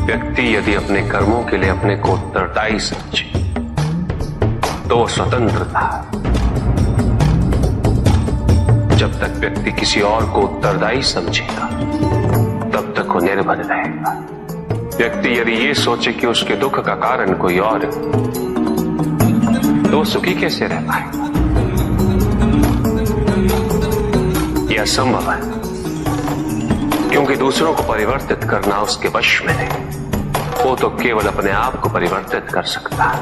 व्यक्ति यदि अपने कर्मों के लिए अपने को उत्तरदायी समझे तो वो स्वतंत्र था। जब तक व्यक्ति किसी और को उत्तरदायी समझेगा तब तक वो निर्भर रहेगा। व्यक्ति यदि ये सोचे कि उसके दुख का कारण कोई और है तो सुखी कैसे रह पाएगा? यह असंभव है, क्योंकि दूसरों को परिवर्तित करना उसके वश में नहीं। वो तो केवल अपने आप को परिवर्तित कर सकता है।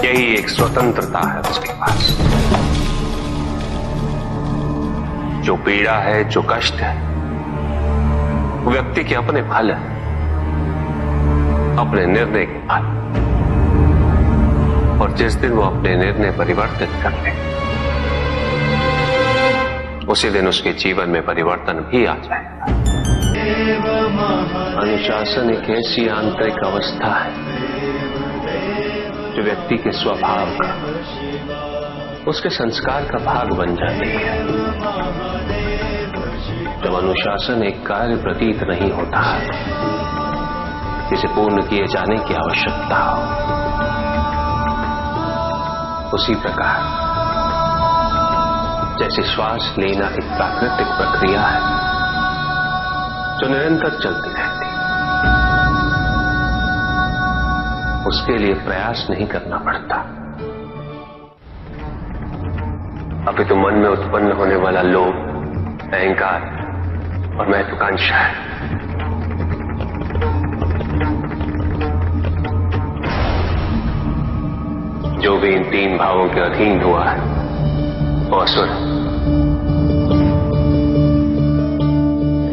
यही एक स्वतंत्रता है उसके पास। जो पीड़ा है, जो कष्ट है, वो व्यक्ति के अपने फल है, अपने निर्णय के फल। और जिस दिन वो अपने निर्णय परिवर्तित कर ले उसी दिन उसके जीवन में परिवर्तन भी आ जाएगा। अनुशासन एक ऐसी आंतरिक अवस्था है जो व्यक्ति के स्वभाव का, उसके संस्कार का भाग बन जाती है। जब अनुशासन एक कार्य प्रतीत नहीं होता है जिसे पूर्ण किए जाने की आवश्यकता हो, उसी प्रकार जैसे श्वास लेना एक प्राकृतिक प्रक्रिया है जो निरंतर चलती रहती है, उसके लिए प्रयास नहीं करना पड़ता। अभी तो मन में उत्पन्न होने वाला लोभ, अहंकार और महत्वाकांक्षा है। जो भी इन तीन भावों के अधीन हुआ है वो असुर।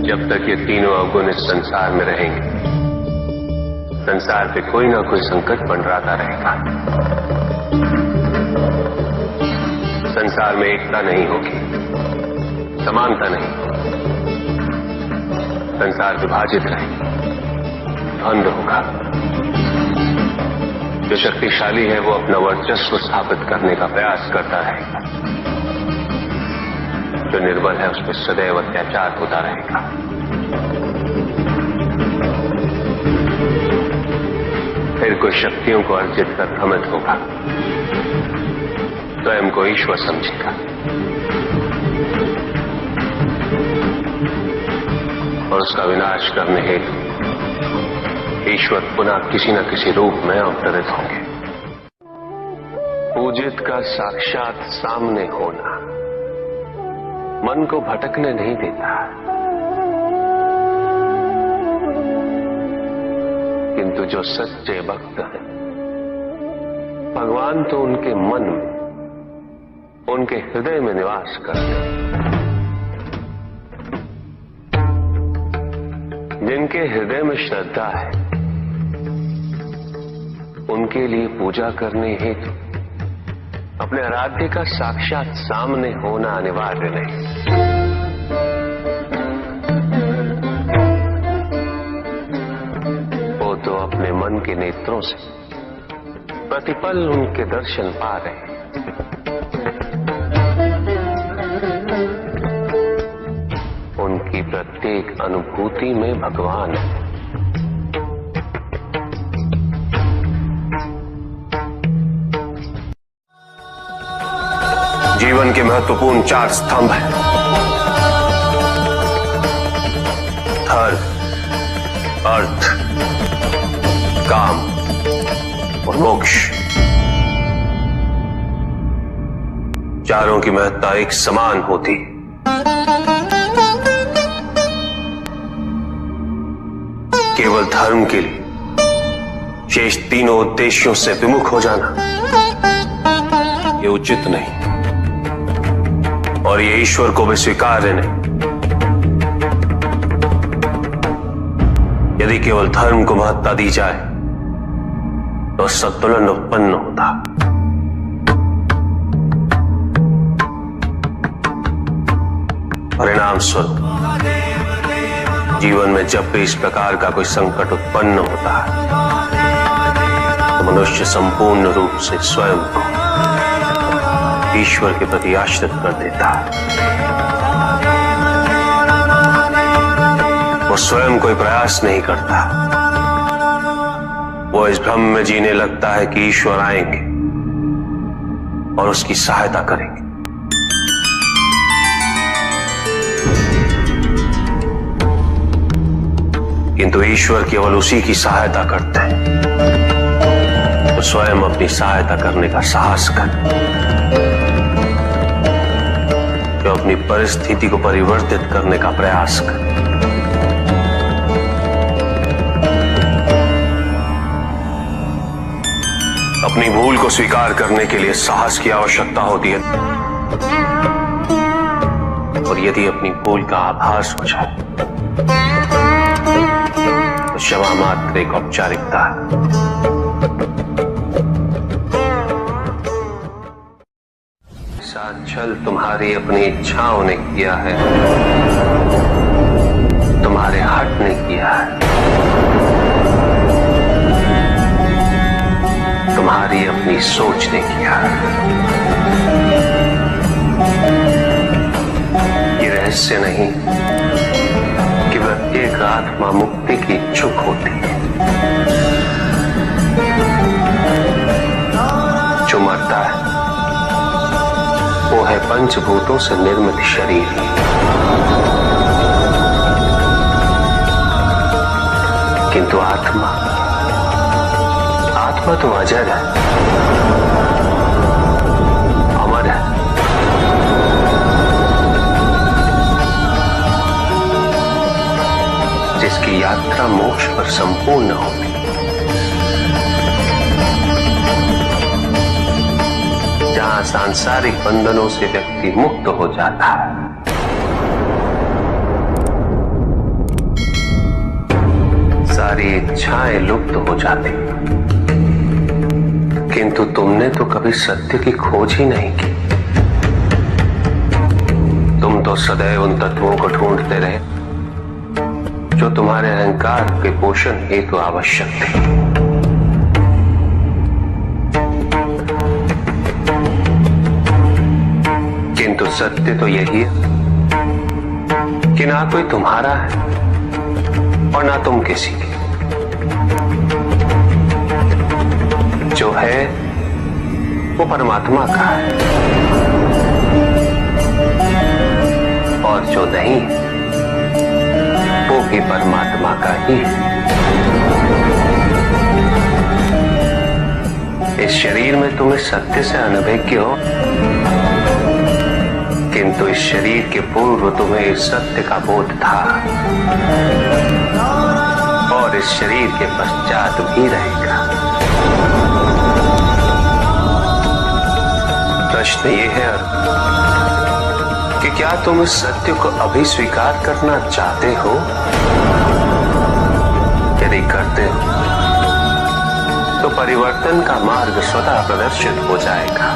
जब तक ये तीनों अवगुण इस संसार में रहेंगे, संसार पे कोई ना कोई संकट मंडराता रहेगा। संसार में एकता नहीं होगी, समानता नहीं, संसार विभाजित रहेगा, द्वंद्व होगा। जो शक्तिशाली है वो अपना वर्चस्व स्थापित करने का प्रयास करता रहेगा, जो निर्बल है उस पर सदैव अत्याचार होता रहेगा। फिर कोई शक्तियों को अर्जित कर भ्रमित होगा, स्वयं को ईश्वर समझेगा और उसका विनाश करने हेतु ईश्वर पुनः किसी न किसी रूप में अवतरित होंगे। पूजित का साक्षात सामने होना मन को भटकने नहीं देता, किंतु जो सच्चे भक्त हैं, भगवान तो उनके मन में, उनके हृदय में निवास करते हैं। जिनके हृदय में श्रद्धा है उनके लिए पूजा करने हेतु अपने आराध्य का साक्षात सामने होना अनिवार्य नहीं। वो तो अपने मन के नेत्रों से प्रतिपल उनके दर्शन पा रहे हैं। उनकी प्रत्येक अनुभूति में भगवान है। जीवन के महत्वपूर्ण 4 स्तंभ हैं: धर्म, अर्थ, काम और मोक्ष। चारों की महत्ता एक समान होती है। केवल धर्म के लिए शेष तीनों उद्देश्यों से विमुख हो जाना ये उचित नहीं और ये ईश्वर को भी स्वीकार्य नहीं। यदि केवल धर्म को महत्ता दी जाए तो संतुलन उत्पन्न होता। परिणाम स्वरूप जीवन में जब भी इस प्रकार का कोई संकट उत्पन्न होता है तो मनुष्य संपूर्ण रूप से स्वयं को ईश्वर के प्रति आश्रित कर देता है। वो स्वयं कोई प्रयास नहीं करता। वो इस भ्रम में जीने लगता है कि ईश्वर आएंगे और उसकी सहायता करेंगे। किंतु ईश्वर केवल उसी की सहायता करते हैं तो स्वयं अपनी सहायता करने का साहस करे, जो अपनी परिस्थिति को परिवर्तित करने का प्रयास करे। अपनी भूल को स्वीकार करने के लिए साहस की आवश्यकता होती है, और यदि अपनी भूल का आभास हो जाए तो क्षमा मात्र एक औपचारिकता है। छल तुम्हारी अपनी इच्छाओं ने किया है, तुम्हारे हट ने किया है, तुम्हारी अपनी सोच ने किया है। ये रहस्य नहीं कि प्रत्येक आत्मा मुक्ति की इच्छुक होती है। जो मरता है वो है पंचभूतों से निर्मित शरीर। किंतु आत्मा तो अजर है, अमर है। जिसकी यात्रा मोक्ष पर संपूर्ण होती। जहां सांसारिक बंधनों से व्यक्ति मुक्त हो जाता है, सारी इच्छाएं लुप्त हो जाती। किंतु तुमने तो कभी सत्य की खोज ही नहीं की। तुम तो सदैव उन तत्वों को ढूंढते रहे जो तुम्हारे अहंकार के पोषण हेतु आवश्यक थे। किंतु सत्य तो यही है कि ना कोई तुम्हारा है और ना तुम किसी के। जो है वो परमात्मा का है, और जो नहीं वो भी परमात्मा का ही है। इस शरीर में तुम इस सत्य से अनभिज्ञ हो, किंतु इस शरीर के पूर्व तुम्हें इस सत्य का बोध था, और इस शरीर के पश्चात भी रहेगा। प्रश्न ये है कि क्या तुम इस सत्य को अभी स्वीकार करना चाहते हो? यदि करते हो तो परिवर्तन का मार्ग स्वतः प्रदर्शित हो जाएगा।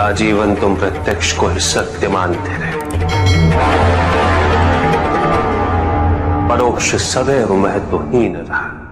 आजीवन तुम प्रत्यक्ष को ही सत्य मानते रहे, परोक्ष सदैव महत्वहीन रहा।